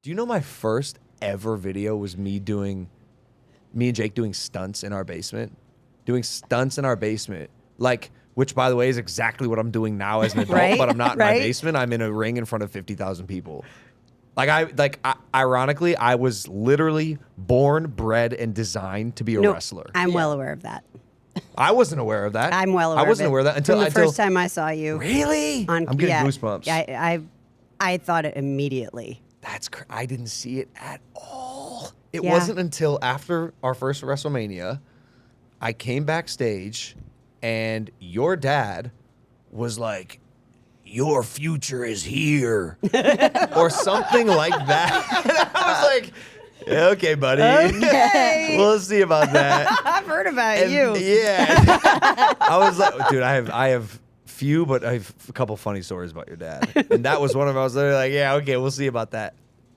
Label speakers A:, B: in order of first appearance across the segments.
A: Do you know my first ever video was me and Jake doing stunts in our basement? Doing stunts in our basement. Like, which, by the way, is exactly what I'm doing now as an adult,
B: Right,
A: but I'm not in my
B: right.
A: basement. I'm in a ring in front of 50,000 people. Ironically, I was literally born, bred, and designed to be a
B: No,
A: wrestler.
B: I'm well aware of that.
A: I wasn't aware of that.
B: I'm well aware
A: I wasn't
B: of it.
A: aware of that until
B: From the first time I saw you.
A: Really?
B: On,
A: I'm getting
B: yeah,
A: goosebumps.
B: I thought it immediately.
A: I didn't see it at all. It
B: Yeah.
A: wasn't until after our first WrestleMania, I came backstage, and your dad was like, "Your future is here," or something like that. And I was like, "Yeah, okay, buddy.
B: Okay.
A: We'll see about that."
B: I've heard about
A: And
B: you.
A: Yeah. I was like, dude, I have few, but I have a couple funny stories about your dad. And that was one of them. I was literally like, yeah, okay, we'll see about that.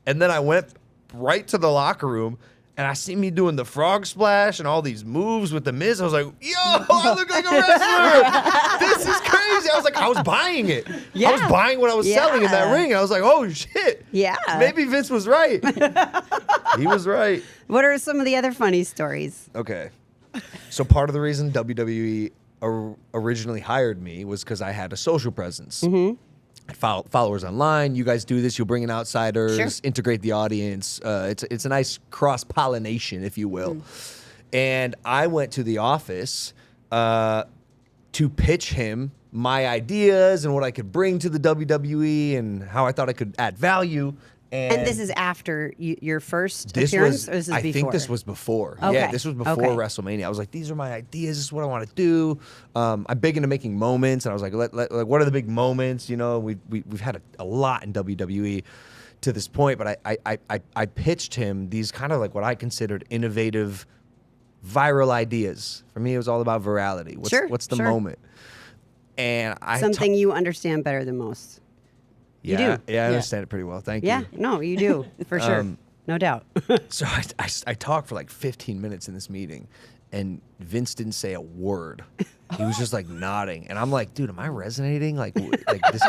A: And then I went right to the locker room, and I see me doing the frog splash and all these moves with the Miz. I was like, yo, I look like a wrestler. This is crazy. I was buying it.
B: Yeah.
A: I was buying what I was selling in that
B: Yeah.
A: ring. I was like, oh shit.
B: Yeah.
A: Maybe Vince was right. He was right.
B: What are some of the other funny stories?
A: Okay. So part of the reason WWE originally hired me was because I had a social presence.
B: Mm-hmm.
A: Followers online. You guys do this. You'll bring in outsiders,
B: Sure.
A: integrate the audience. It's a nice cross pollination, if you will. And I went to the office to pitch him my ideas and what I could bring to the WWE and how I thought I could add value.
B: And this is after your first
A: This
B: appearance,
A: was,
B: or this is
A: I
B: before?
A: think this was before.
B: Okay.
A: Yeah, this was before
B: Okay.
A: WrestleMania. I was like, these are my ideas. This is what I want to do. I'm big into making moments, and I was like, like, what are the big moments? You know, we've had a lot in WWE to this point, but I pitched him these kind of like what I considered innovative, viral ideas. For me, it was all about virality. What's the
B: Sure.
A: moment? And
B: Something you understand better than most.
A: yeah,
B: do.
A: yeah, I understand it pretty well. Thank you.
B: Yeah, no, you do, for sure. No doubt.
A: So I talked for like 15 minutes in this meeting, and Vince didn't say a word. He was just like nodding, and I'm like, dude, am I resonating? Like this.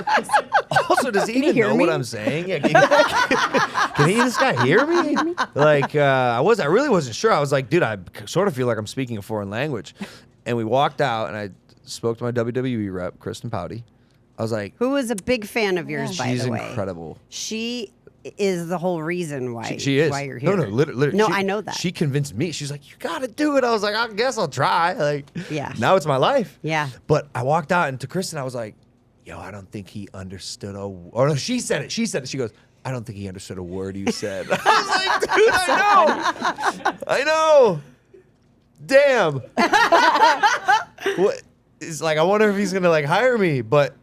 A: Also, does he even
B: hear
A: know what
B: me?
A: I'm saying? Yeah, can this guy hear me? Like, I really wasn't sure. I was like, dude, I sort of feel like I'm speaking a foreign language. And we walked out, and I spoke to my WWE rep, Kristen Pouty. I was like,
B: Who was a big fan of yours, by
A: she's
B: the way.
A: incredible.
B: She is the whole reason why,
A: She is.
B: why you're here.
A: No, literally.
B: No, I know that.
A: She convinced me. She's like, you got to do it. I was like, I guess I'll try. Like,
B: Yeah.
A: Now it's my life.
B: Yeah.
A: But I walked out, and to Kristen, I was like, yo, I don't think he understood or no, she said it. She said it. She goes, I don't think he understood a word you said. I was like, dude, I know. Damn. What? It's like, I wonder if he's going to like hire me, but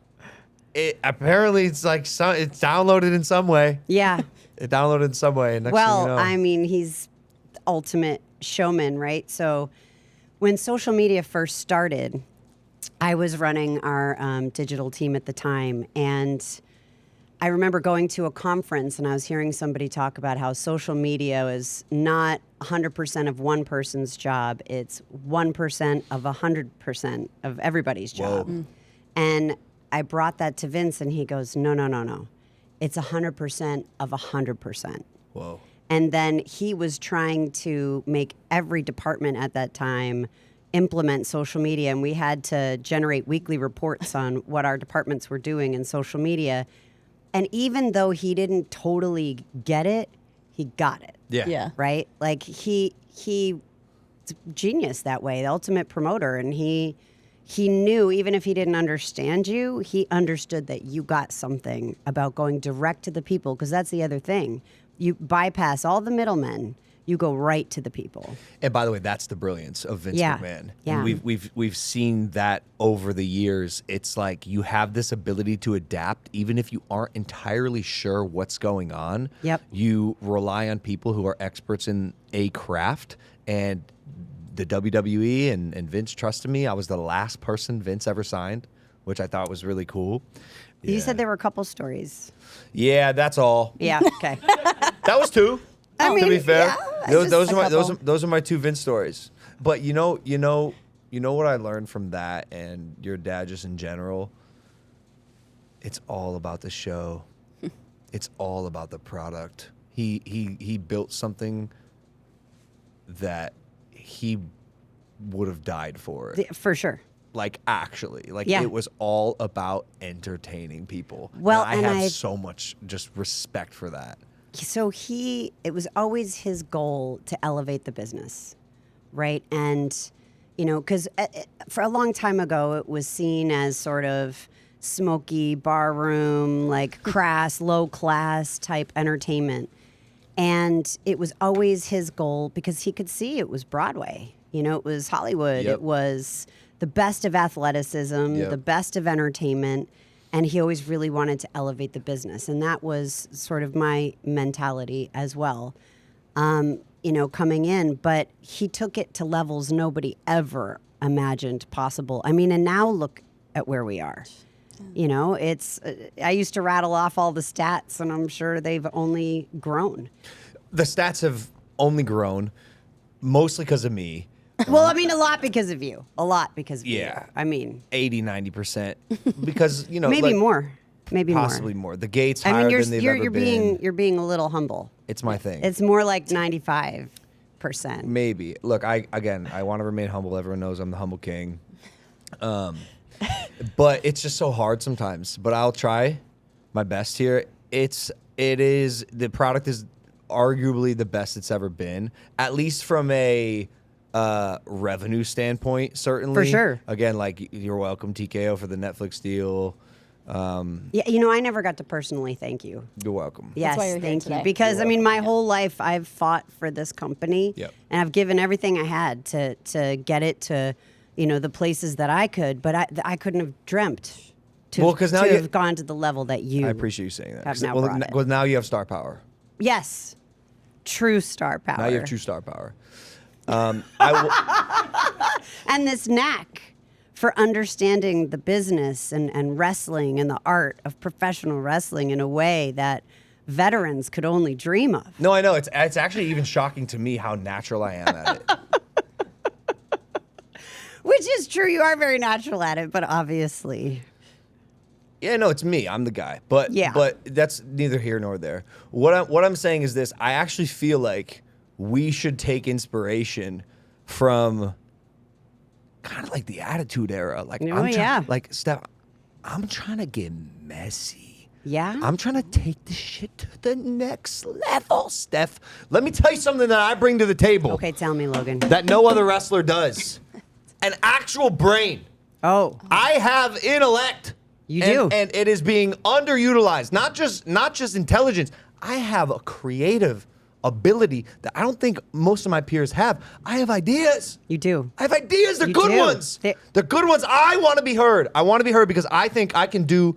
A: apparently it's like it's downloaded in some way.
B: Yeah.
A: It downloaded in some way. And next thing
B: Well,
A: you know,
B: I mean, he's the ultimate showman, right? So when social media first started, I was running our digital team at the time, and I remember going to a conference, and I was hearing somebody talk about how social media is not 100% of one person's job. It's 1% of 100% of everybody's job. And I brought that to Vince, and he goes, no. It's 100% of 100%.
A: whoa.
B: And then he was trying to make every department at that time implement social media, and we had to generate weekly reports on what our departments were doing in social media. And even though he didn't totally get it, he got it.
C: Yeah.
B: Right? Like he's genius that way, the ultimate promoter, and he knew, even if he didn't understand you, he understood that you got something about going direct to the people, because that's the other thing. You bypass all the middlemen. You go right to the people.
A: And by the way, that's the brilliance of Vince
B: Yeah.
A: McMahon.
B: Yeah.
A: And we've seen that over the years. It's like you have this ability to adapt, even if you aren't entirely sure what's going on.
B: Yep.
A: You rely on people who are experts in a craft, and the WWE and Vince trusted me. I was the last person Vince ever signed, which I thought was really cool.
B: You
A: Yeah.
B: said there were a couple stories.
A: Yeah, that's all.
B: Yeah. Okay.
A: That was two.
B: I mean,
A: to be fair,
B: yeah,
A: those
B: just
A: are those are my two Vince stories. But you know what I learned from that, and your dad just in general. It's all about the show. It's all about the product. he built something that he would have died for it.
B: For sure.
A: Like actually, like
B: Yeah.
A: it was all about entertaining people.
B: Well,
A: and I
B: and
A: have
B: I-
A: so much just respect for that.
B: So it was always his goal to elevate the business, right? And, because for a long time ago, it was seen as sort of smoky bar room, like crass, low class type entertainment. And it was always his goal because he could see it was Broadway. It was Hollywood.
A: Yep.
B: It was the best of athleticism,
A: Yep.
B: the best of entertainment. And he always really wanted to elevate the business. And that was sort of my mentality as well, coming in. But he took it to levels nobody ever imagined possible. I mean, and now look at where we are. It's, I used to rattle off all the stats, and I'm sure they've only grown.
A: The stats have only grown, mostly because of me.
B: Well, I mean, a lot because of you. A lot because of
A: Yeah.
B: you. I mean,
A: 80-90% because
B: maybe
A: like,
B: more. Maybe
A: possibly
B: more.
A: more. The gate's
B: I
A: higher
B: mean,
A: than they've
B: you're
A: ever
B: being
A: been.
B: you're being a little humble.
A: It's my thing.
B: It's more like 95%.
A: Maybe. Look, I want to remain humble. Everyone knows I'm the humble king. But it's just so hard sometimes. But I'll try my best here. The product is arguably the best it's ever been, at least from a revenue standpoint, certainly.
B: For sure.
A: Again, like you're welcome, TKO, for the Netflix deal.
B: Yeah, I never got to personally thank you.
A: You're welcome.
B: Yes,
C: why you're here
B: thank you.
C: today.
B: Because I mean, my whole life I've fought for this company,
A: Yep.
B: and I've given everything I had to get it to, the places that I could. But I couldn't have dreamt to,
A: Well, 'cause now
B: to
A: you-
B: have gone to the level that you.
A: I appreciate you saying that.
B: have
A: 'Cause-
B: now
A: well,
B: brought it.
A: well, now you have star power.
B: Yes, true star power.
A: Now you have true star power. I will,
B: And this knack for understanding the business and wrestling and the art of professional wrestling in a way that veterans could only dream of.
A: no, I know. It's actually even shocking to me how natural I am at it.
B: Which is true. You are very natural at it, but obviously.
A: Yeah, no, it's me. I'm the guy. But
B: Yeah.
A: but that's neither here nor there. What I'm saying is this: I actually feel like we should take inspiration from kind of like the Attitude Era. Like
B: Oh, yeah.
A: like Steph, I'm trying to get messy.
B: Yeah?
A: I'm trying to take this shit to the next level, Steph. Let me tell you something that I bring to the table
B: Okay, tell me, Logan.
A: that no other wrestler does. An actual brain.
B: Oh,
A: I have intellect.
B: You
A: And-
B: do.
A: and it is being underutilized. Not just intelligence. I have a creative ability that I don't think most of my peers have. I have ideas.
B: you do.
A: I have ideas. They're
B: You
A: good
B: do.
A: ones.
B: They-
A: They're good ones. I want to be heard. I want to be heard because I think I can do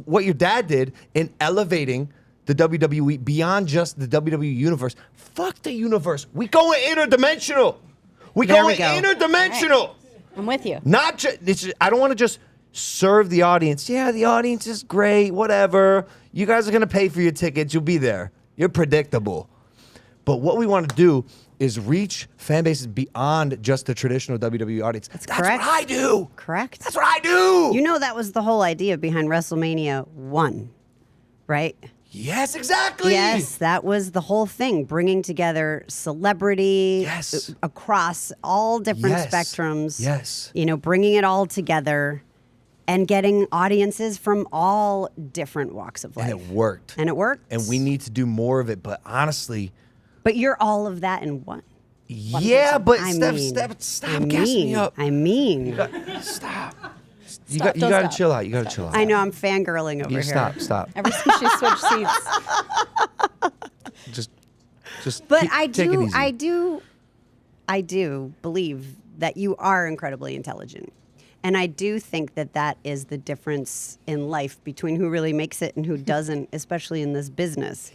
A: what your dad did in elevating the WWE beyond just the WWE universe. Fuck the universe. We go interdimensional. We
B: There
A: go
B: we go.
A: interdimensional.
C: I'm with you.
A: Not just. I don't want to just serve the audience. Yeah, the audience is great. Whatever. You guys are gonna pay for your tickets. You'll be there. You're predictable. But what we want to do is reach fan bases beyond just the traditional WWE audience. That's
B: correct.
A: what I do.
B: Correct.
A: That's what I do.
B: That was the whole idea behind WrestleMania 1, right?
A: Yes, exactly.
B: Yes, that was the whole thing, bringing together celebrity
A: Yes.
B: across all different
A: Yes.
B: spectrums.
A: Yes.
B: Bringing it all together and getting audiences from all different walks of life.
A: And it worked.
B: And it worked.
A: And we need to do more of it. But honestly,
B: But you're all of that in one.
A: yeah. But
B: I
A: Steph,
B: mean,
A: stop gassing me up.
B: I mean,
A: Stop. You
C: Stop,
A: got
C: don't
A: to
C: stop.
A: chill out. You got to chill out.
B: I know I'm fangirling over
A: You
B: here.
A: stop.
C: Ever since she switched seats,
A: Just.
B: But
A: take it easy.
B: I do believe that you are incredibly intelligent. And I do think that that is the difference in life between who really makes it and who doesn't, especially in this business.